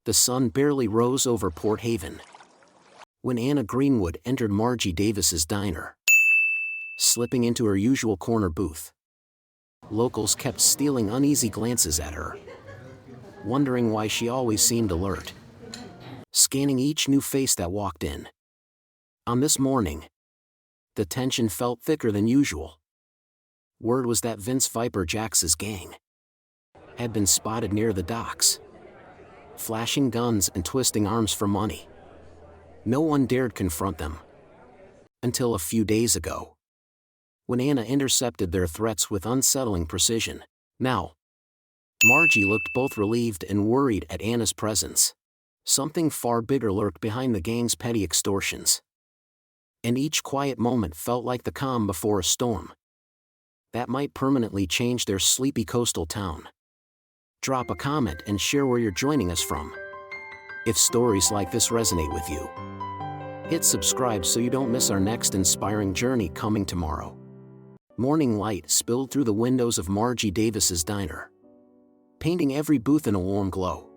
The sun barely rose over Port Haven when Anna Greenwood entered Margie Davis's diner. Slipping into her usual corner booth, locals kept stealing uneasy glances at her, wondering why she always seemed alert, scanning each new face that walked in. On this morning, the tension felt thicker than usual. Word was that Vince Viper Jax's gang had been spotted near the docks, flashing guns and twisting arms for money. No one dared confront them. Until a few days ago, when Anna intercepted their threats with unsettling precision. Now, Margie looked both relieved and worried at Anna's presence. Something far bigger lurked behind the gang's petty extortions. And each quiet moment felt like the calm before a storm that might permanently change their sleepy coastal town. Drop a comment and share where you're joining us from. If stories like this resonate with you, hit subscribe so you don't miss our next inspiring journey coming tomorrow. Morning light spilled through the windows of Margie Davis's diner, painting every booth in a warm glow.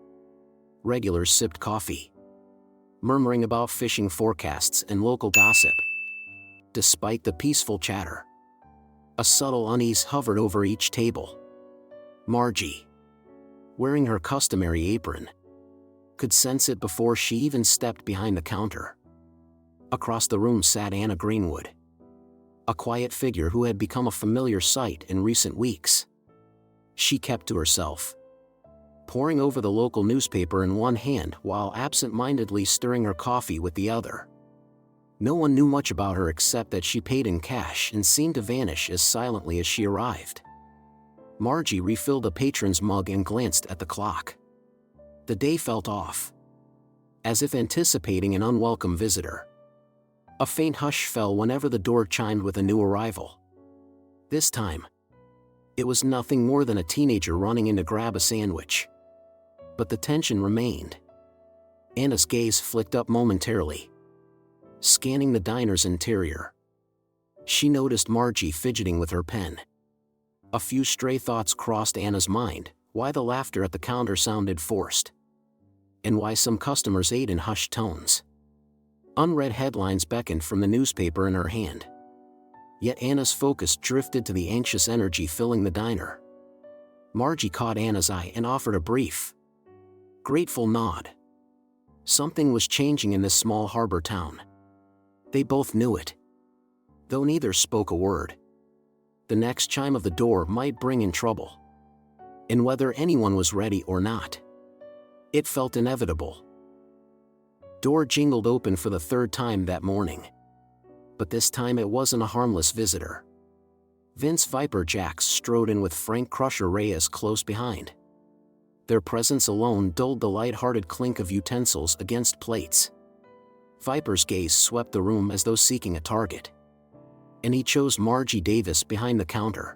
Regulars sipped coffee, murmuring about fishing forecasts and local gossip. Despite the peaceful chatter, a subtle unease hovered over each table. Margie, wearing her customary apron, could sense it before she even stepped behind the counter. Across the room sat Anna Greenwood, a quiet figure who had become a familiar sight in recent weeks. She kept to herself, poring over the local newspaper in one hand while absent-mindedly stirring her coffee with the other. No one knew much about her except that she paid in cash and seemed to vanish as silently as she arrived. Margie refilled a patron's mug and glanced at the clock. The day felt off, as if anticipating an unwelcome visitor. A faint hush fell whenever the door chimed with a new arrival. This time, it was nothing more than a teenager running in to grab a sandwich. But the tension remained. Anna's gaze flicked up momentarily, scanning the diner's interior. She noticed Margie fidgeting with her pen. A few stray thoughts crossed Anna's mind: why the laughter at the counter sounded forced, and why some customers ate in hushed tones. Unread headlines beckoned from the newspaper in her hand. Yet Anna's focus drifted to the anxious energy filling the diner. Margie caught Anna's eye and offered a brief, grateful nod. Something was changing in this small harbor town. They both knew it, though neither spoke a word. The next chime of the door might bring in trouble, and whether anyone was ready or not, it felt inevitable. Door jingled open for the third time that morning. But this time it wasn't a harmless visitor. Vince Viper Jax strode in with Frank Crusher Reyes close behind. Their presence alone dulled the light-hearted clink of utensils against plates. Viper's gaze swept the room as though seeking a target, and he chose Margie Davis behind the counter.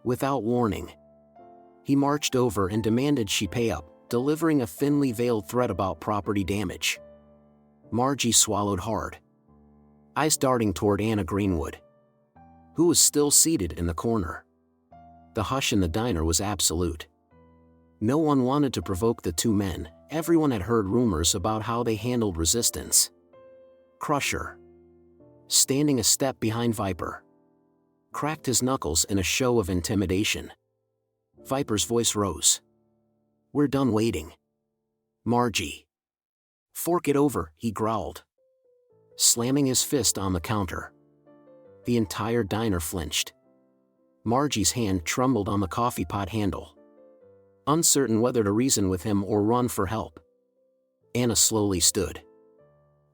Without warning, he marched over and demanded she pay up, delivering a thinly veiled threat about property damage. Margie swallowed hard, eyes darting toward Anna Greenwood, who was still seated in the corner. The hush in the diner was absolute. No one wanted to provoke the two men. Everyone had heard rumors about how they handled resistance. Crusher, standing a step behind Viper, cracked his knuckles in a show of intimidation. Viper's voice rose. "We're done waiting. Margie." "Fork it over," he growled, slamming his fist on the counter. The entire diner flinched. Margie's hand trembled on the coffee pot handle, uncertain whether to reason with him or run for help. Anna slowly stood.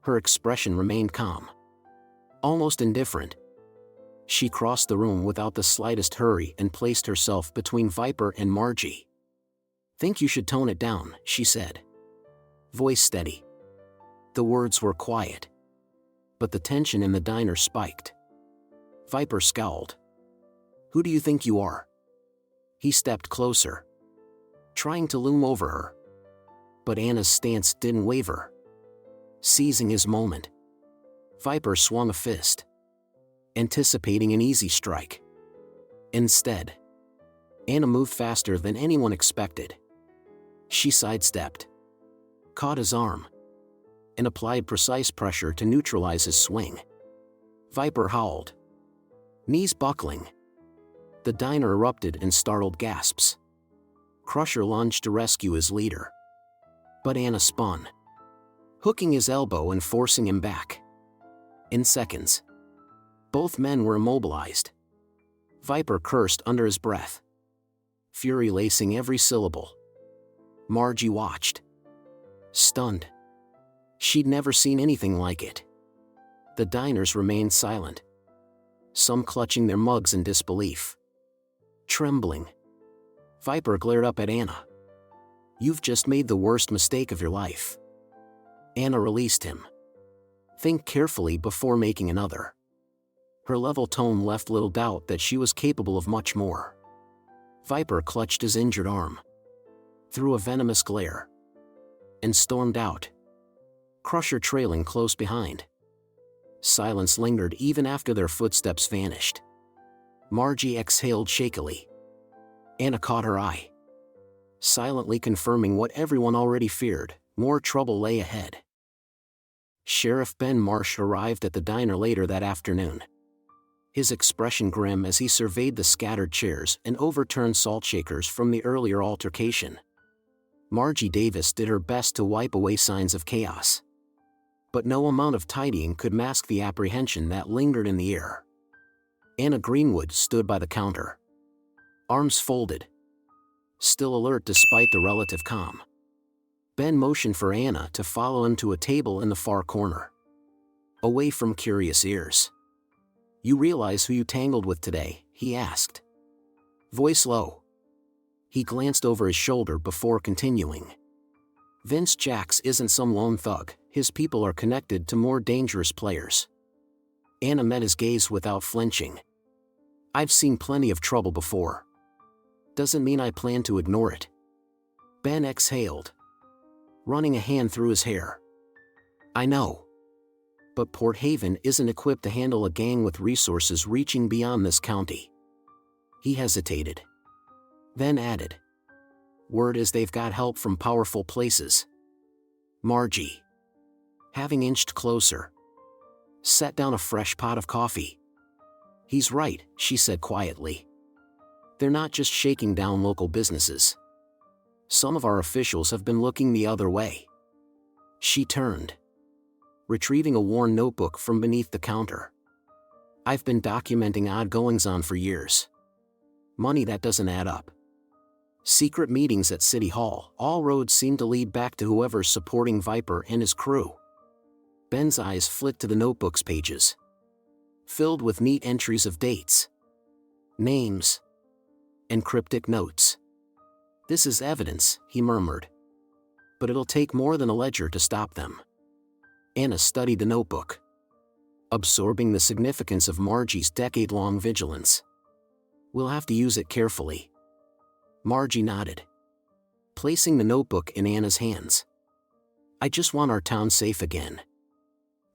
Her expression remained calm, almost indifferent. She crossed the room without the slightest hurry and placed herself between Viper and Margie. "Think you should tone it down," she said, voice steady. The words were quiet, but the tension in the diner spiked. Viper scowled. "Who do you think you are?" He stepped closer, trying to loom over her. But Anna's stance didn't waver. Seizing his moment, Viper swung a fist, anticipating an easy strike. Instead, Anna moved faster than anyone expected. She sidestepped, caught his arm, and applied precise pressure to neutralize his swing. Viper howled, knees buckling. The diner erupted in startled gasps. Crusher lunged to rescue his leader, but Anna spun, hooking his elbow and forcing him back. In seconds, both men were immobilized. Viper cursed under his breath, fury lacing every syllable. Margie watched, stunned. She'd never seen anything like it. The diners remained silent, some clutching their mugs in disbelief. Trembling, Viper glared up at Anna. "You've just made the worst mistake of your life." Anna released him. "Think carefully before making another." Her level tone left little doubt that she was capable of much more. Viper clutched his injured arm, threw a venomous glare, and stormed out, Crusher trailing close behind. Silence lingered even after their footsteps vanished. Margie exhaled shakily. Anna caught her eye, silently confirming what everyone already feared: more trouble lay ahead. Sheriff Ben Marsh arrived at the diner later that afternoon, his expression grim as he surveyed the scattered chairs and overturned salt shakers from the earlier altercation. Margie Davis did her best to wipe away signs of chaos, but no amount of tidying could mask the apprehension that lingered in the air. Anna Greenwood stood by the counter, arms folded, still alert despite the relative calm. Ben motioned for Anna to follow him to a table in the far corner, away from curious ears. "You realize who you tangled with today?" he asked, voice low. He glanced over his shoulder before continuing. "Vince Jacks isn't some lone thug. His people are connected to more dangerous players." Anna met his gaze without flinching. "I've seen plenty of trouble before. Doesn't mean I plan to ignore it." Ben exhaled, running a hand through his hair. "I know. But Port Haven isn't equipped to handle a gang with resources reaching beyond this county." He hesitated, then added, "Word is they've got help from powerful places." Margie, having inched closer, set down a fresh pot of coffee. "He's right," she said quietly. "They're not just shaking down local businesses. Some of our officials have been looking the other way." She turned, retrieving a worn notebook from beneath the counter. "I've been documenting odd goings-on for years. Money that doesn't add up. Secret meetings at City Hall. All roads seem to lead back to whoever's supporting Viper and his crew." Ben's eyes flicked to the notebook's pages, filled with neat entries of dates, names, and cryptic notes. "This is evidence," he murmured. "But it'll take more than a ledger to stop them." Anna studied the notebook, absorbing the significance of Margie's decade-long vigilance. "We'll have to use it carefully." Margie nodded, placing the notebook in Anna's hands. "I just want our town safe again."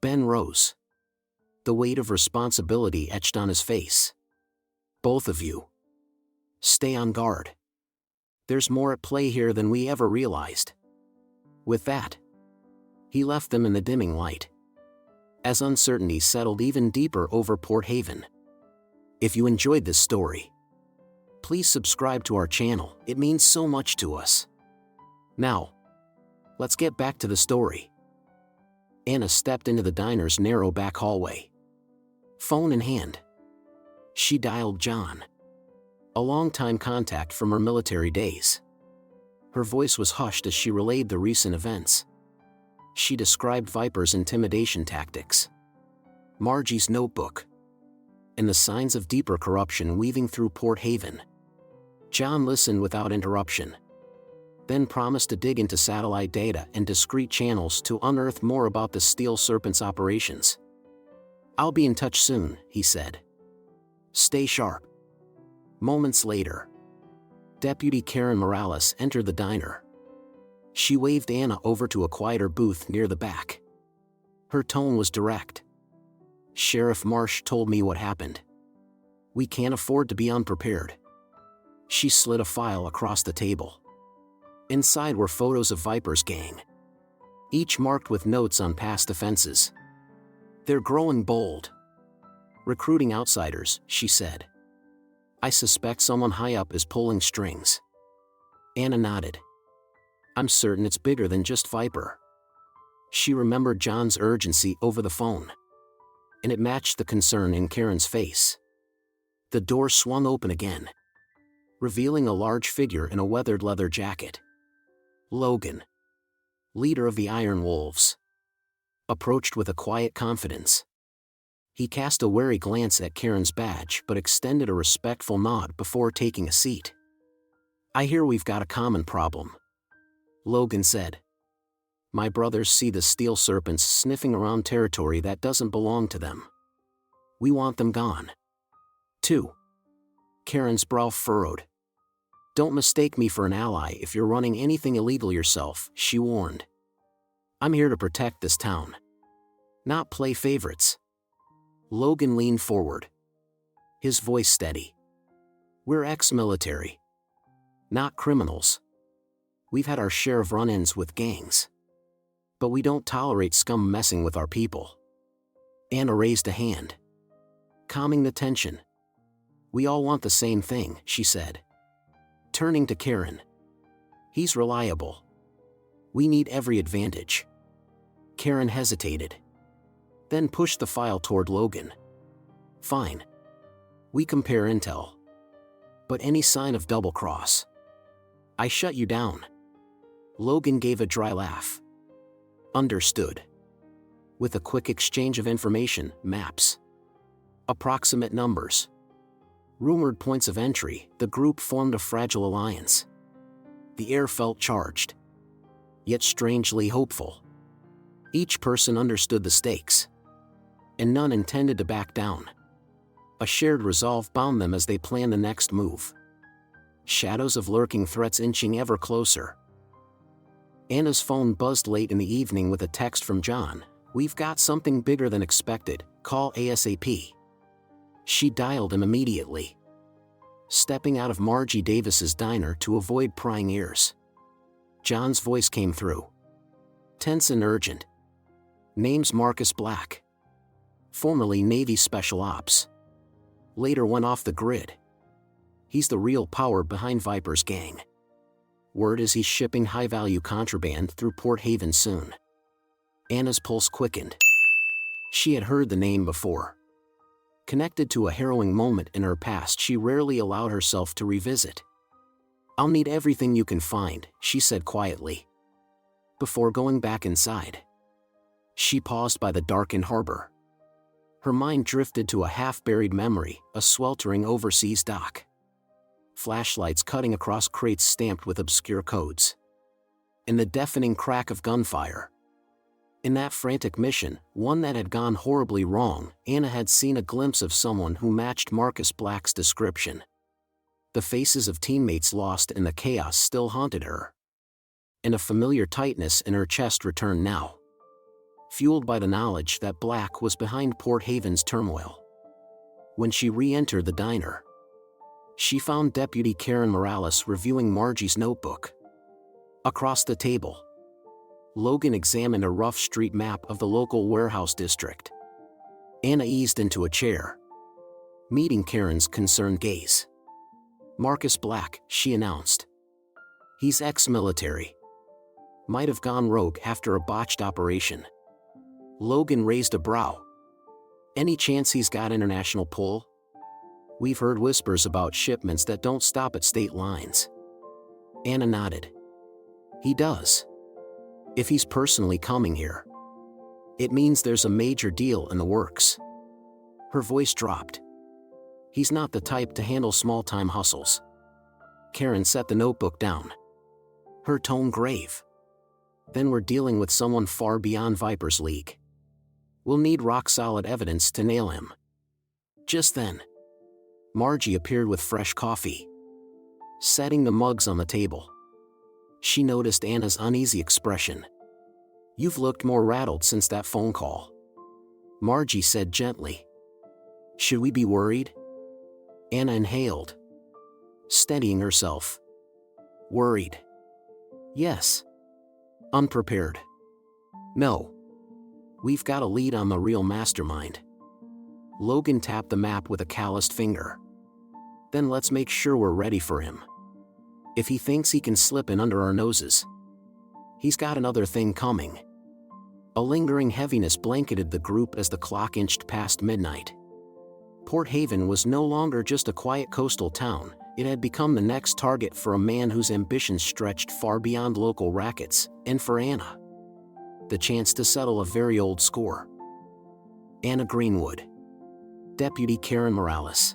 Ben rose, the weight of responsibility etched on his face. "Both of you, stay on guard. There's more at play here than we ever realized." With that, he left them in the dimming light, as uncertainty settled even deeper over Port Haven. If you enjoyed this story, please subscribe to our channel. It means so much to us. Now, let's get back to the story. Anna stepped into the diner's narrow back hallway, phone in hand. She dialed John, a longtime contact from her military days. Her voice was hushed as she relayed the recent events. She described Viper's intimidation tactics, Margie's notebook, and the signs of deeper corruption weaving through Port Haven. John listened without interruption, then promised to dig into satellite data and discreet channels to unearth more about the Steel Serpent's operations. "I'll be in touch soon," he said. "Stay sharp." Moments later, Deputy Karen Morales entered the diner. She waved Anna over to a quieter booth near the back. Her tone was direct. "Sheriff Marsh told me what happened. We can't afford to be unprepared." She slid a file across the table. Inside were photos of Viper's gang, each marked with notes on past offenses. They're growing bold. Recruiting outsiders, she said. I suspect someone high up is pulling strings. Anna nodded. I'm certain it's bigger than just Viper. She remembered John's urgency over the phone. And it matched the concern in Karen's face. The door swung open again, revealing a large figure in a weathered leather jacket. Logan, leader of the Iron Wolves, approached with a quiet confidence. He cast a wary glance at Karen's badge but extended a respectful nod before taking a seat. I hear we've got a common problem, Logan said. My brothers see the steel serpents sniffing around territory that doesn't belong to them. We want them gone. Too. Karen's brow furrowed. Don't mistake me for an ally if you're running anything illegal yourself, she warned. I'm here to protect this town, not play favorites. Logan leaned forward, his voice steady. We're ex-military, not criminals. We've had our share of run-ins with gangs. But we don't tolerate scum messing with our people. Anna raised a hand, calming the tension. We all want the same thing, she said. Turning to Karen. He's reliable. We need every advantage. Karen hesitated, then pushed the file toward Logan. Fine. We compare intel. But any sign of double-cross, I shut you down. Logan gave a dry laugh. Understood. With a quick exchange of information, maps, approximate numbers, rumored points of entry, the group formed a fragile alliance. The air felt charged, yet strangely hopeful. Each person understood the stakes, and none intended to back down. A shared resolve bound them as they planned the next move. Shadows of lurking threats inching ever closer. Anna's phone buzzed late in the evening with a text from John. We've got something bigger than expected, call ASAP. She dialed him immediately, stepping out of Margie Davis's diner to avoid prying ears. John's voice came through, tense and urgent. Name's Marcus Black, formerly Navy Special Ops. Later went off the grid. He's the real power behind Viper's gang. Word is he's shipping high-value contraband through Port Haven soon. Anna's pulse quickened. She had heard the name before. Connected to a harrowing moment in her past she rarely allowed herself to revisit. I'll need everything you can find, she said quietly. Before going back inside, she paused by the darkened harbor. Her mind drifted to a half-buried memory, a sweltering overseas dock. Flashlights cutting across crates stamped with obscure codes. And the deafening crack of gunfire. In that frantic mission, one that had gone horribly wrong, Anna had seen a glimpse of someone who matched Marcus Black's description. The faces of teammates lost in the chaos still haunted her. And a familiar tightness in her chest returned now, fueled by the knowledge that Black was behind Port Haven's turmoil. When she re-entered the diner, she found Deputy Karen Morales reviewing Margie's notebook. Across the table, Logan examined a rough street map of the local warehouse district. Anna eased into a chair, meeting Karen's concerned gaze. Marcus Black, she announced. He's ex-military. Might have gone rogue after a botched operation. Logan raised a brow. Any chance he's got international pull? We've heard whispers about shipments that don't stop at state lines. Anna nodded. He does. If he's personally coming here, it means there's a major deal in the works. Her voice dropped. He's not the type to handle small-time hustles. Karen set the notebook down, her tone grave. Then we're dealing with someone far beyond Viper's league. We'll need rock-solid evidence to nail him. Just then, Margie appeared with fresh coffee, setting the mugs on the table. She noticed Anna's uneasy expression. You've looked more rattled since that phone call, Margie said gently. Should we be worried? Anna inhaled, steadying herself. Worried? Yes. Unprepared. No. We've got a lead on the real mastermind. Logan tapped the map with a calloused finger. Then let's make sure we're ready for him. If he thinks he can slip in under our noses, he's got another thing coming. A lingering heaviness blanketed the group as the clock inched past midnight. Port Haven was no longer just a quiet coastal town, it had become the next target for a man whose ambitions stretched far beyond local rackets, and for Anna, the chance to settle a very old score. Anna Greenwood, Deputy Karen Morales,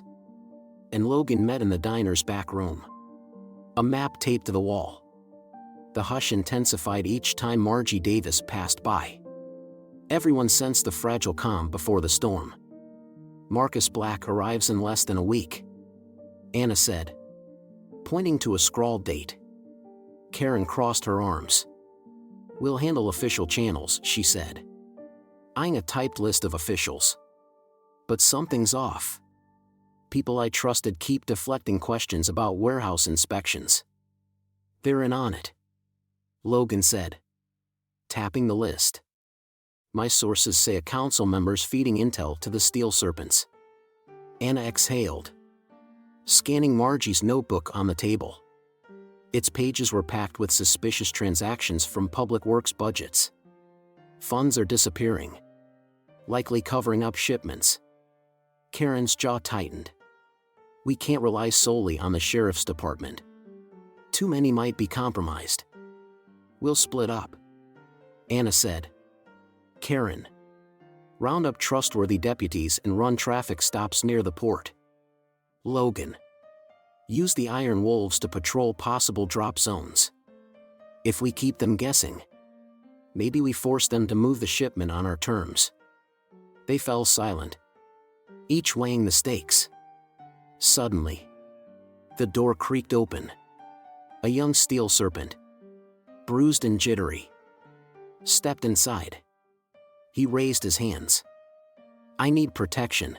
and Logan met in the diner's back room. A map taped to the wall. The hush intensified each time Margie Davis passed by. Everyone sensed the fragile calm before the storm. Marcus Black arrives in less than a week, Anna said, pointing to a scrawled date. Karen crossed her arms. We'll handle official channels, she said, eyeing a typed list of officials. But something's off. People I trusted keep deflecting questions about warehouse inspections. They're in on it, Logan said, tapping the list. My sources say a council member's feeding intel to the steel serpents. Anna exhaled, scanning Margie's notebook on the table. Its pages were packed with suspicious transactions from public works budgets. Funds are disappearing, likely covering up shipments. Karen's jaw tightened. We can't rely solely on the sheriff's department. Too many might be compromised. We'll split up, Anna said. Karen, round up trustworthy deputies and run traffic stops near the port. Logan, use the Iron Wolves to patrol possible drop zones. If we keep them guessing, maybe we force them to move the shipment on our terms. They fell silent, each weighing the stakes. Suddenly, the door creaked open. A young steel serpent, bruised and jittery, stepped inside. He raised his hands. I need protection.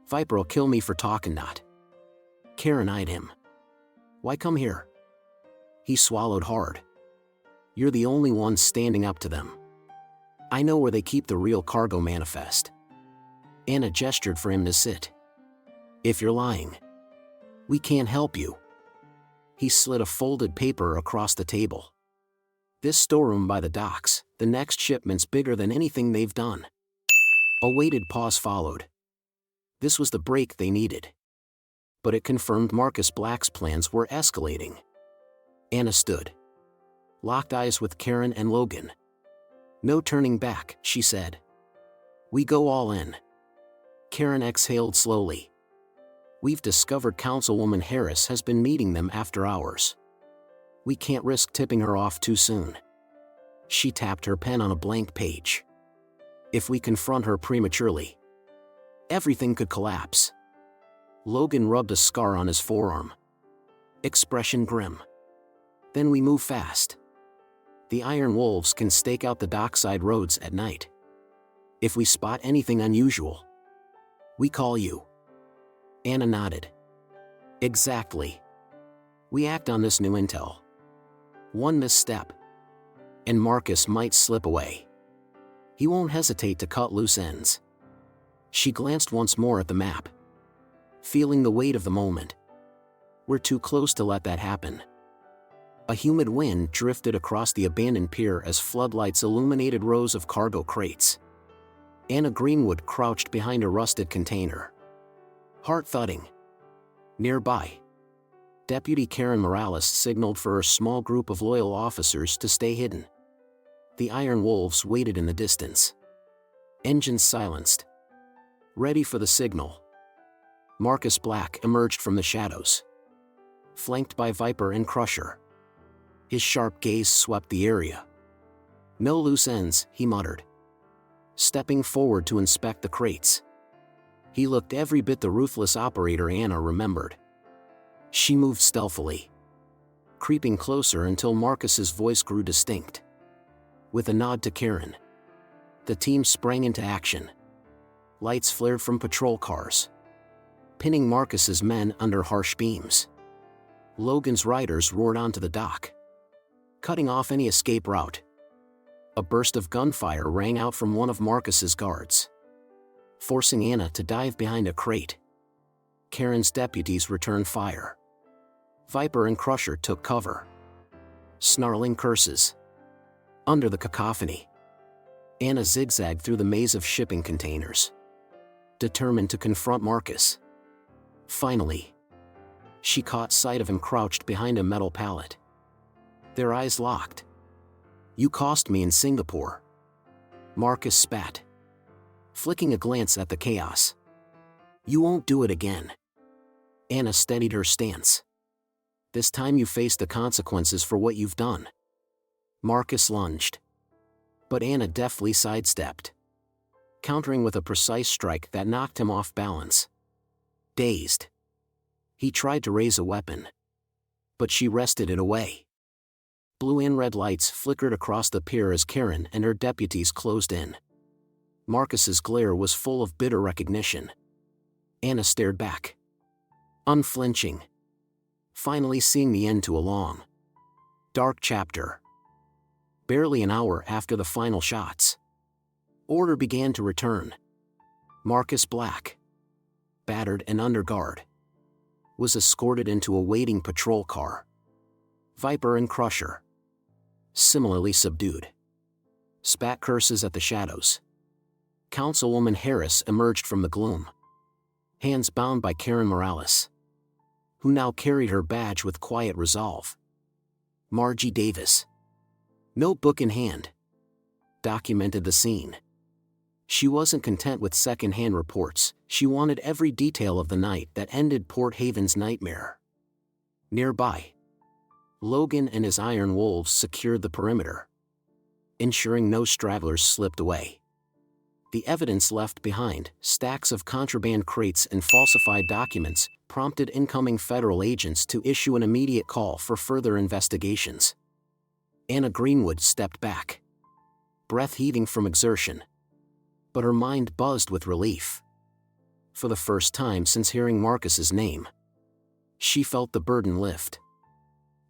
Viper'll kill me for talking not. Karen eyed him. Why come here? He swallowed hard. You're the only one standing up to them. I know where they keep the real cargo manifest. Anna gestured for him to sit. If you're lying, we can't help you. He slid a folded paper across the table. This storeroom by the docks, the next shipment's bigger than anything they've done. A weighted pause followed. This was the break they needed. But it confirmed Marcus Black's plans were escalating. Anna stood, locked eyes with Karen and Logan. No turning back, she said. We go all in. Karen exhaled slowly. We've discovered Councilwoman Harris has been meeting them after hours. We can't risk tipping her off too soon. She tapped her pen on a blank page. If we confront her prematurely, everything could collapse. Logan rubbed a scar on his forearm, expression grim. Then we move fast. The Iron Wolves can stake out the dockside roads at night. If we spot anything unusual, we call you. Anna nodded. Exactly. We act on this new intel. One misstep, and Marcus might slip away. He won't hesitate to cut loose ends. She glanced once more at the map, feeling the weight of the moment. We're too close to let that happen. A humid wind drifted across the abandoned pier as floodlights illuminated rows of cargo crates. Anna Greenwood crouched behind a rusted container, heart thudding. Nearby, Deputy Karen Morales signaled for her small group of loyal officers to stay hidden. The Iron Wolves waited in the distance, engines silenced, ready for the signal. Marcus Black emerged from the shadows, flanked by Viper and Crusher. His sharp gaze swept the area. No loose ends, he muttered, stepping forward to inspect the crates. He looked every bit the ruthless operator Anna remembered. She moved stealthily, creeping closer until Marcus's voice grew distinct. With a nod to Karen, the team sprang into action. Lights flared from patrol cars, pinning Marcus's men under harsh beams. Logan's riders roared onto the dock, cutting off any escape route. A burst of gunfire rang out from one of Marcus's guards, forcing Anna to dive behind a crate. Karen's deputies returned fire. Viper and Crusher took cover, snarling curses. Under the cacophony, Anna zigzagged through the maze of shipping containers, determined to confront Marcus. Finally, she caught sight of him crouched behind a metal pallet. Their eyes locked. "You cost me in Singapore," Marcus spat, flicking a glance at the chaos. "You won't do it again." Anna steadied her stance. "This time you face the consequences for what you've done." Marcus lunged, but Anna deftly sidestepped, countering with a precise strike that knocked him off balance. Dazed, he tried to raise a weapon, but she wrested it away. Blue and red lights flickered across the pier as Karen and her deputies closed in. Marcus's glare was full of bitter recognition. Anna stared back, unflinching, finally seeing the end to a long, dark chapter. Barely an hour after the final shots, order began to return. Marcus Black, battered and under guard, was escorted into a waiting patrol car. Viper and Crusher, similarly subdued, spat curses at the shadows. Councilwoman Harris emerged from the gloom, hands bound by Karen Morales, who now carried her badge with quiet resolve. Margie Davis, notebook in hand, documented the scene. She wasn't content with second-hand reports, she wanted every detail of the night that ended Port Haven's nightmare. Nearby, Logan and his iron wolves secured the perimeter, ensuring no stragglers slipped away. The evidence left behind, stacks of contraband crates and falsified documents, prompted incoming federal agents to issue an immediate call for further investigations. Anna Greenwood stepped back, breath heaving from exertion, but her mind buzzed with relief. For the first time since hearing Marcus's name, she felt the burden lift.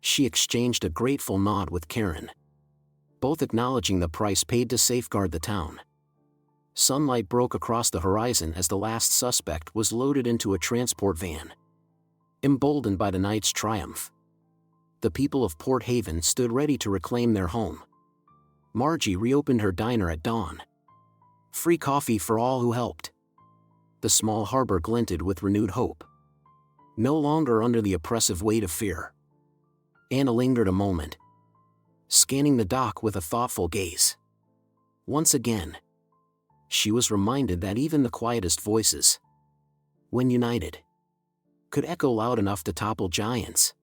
She exchanged a grateful nod with Karen, both acknowledging the price paid to safeguard the town. Sunlight broke across the horizon as the last suspect was loaded into a transport van. Emboldened by the night's triumph, the people of Port Haven stood ready to reclaim their home. Margie reopened her diner at dawn. Free coffee for all who helped. The small harbor glinted with renewed hope, no longer under the oppressive weight of fear. Anna lingered a moment, scanning the dock with a thoughtful gaze. Once again, she was reminded that even the quietest voices, when united, could echo loud enough to topple giants.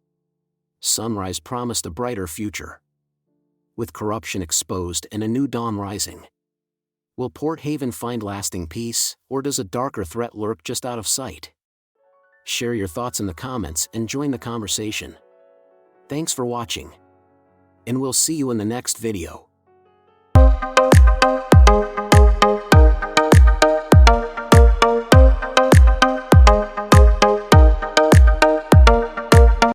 Sunrise promised a brighter future, with corruption exposed and a new dawn rising. Will Port Haven find lasting peace, or does a darker threat lurk just out of sight? Share your thoughts in the comments and join the conversation. Thanks for watching, and we'll see you in the next video.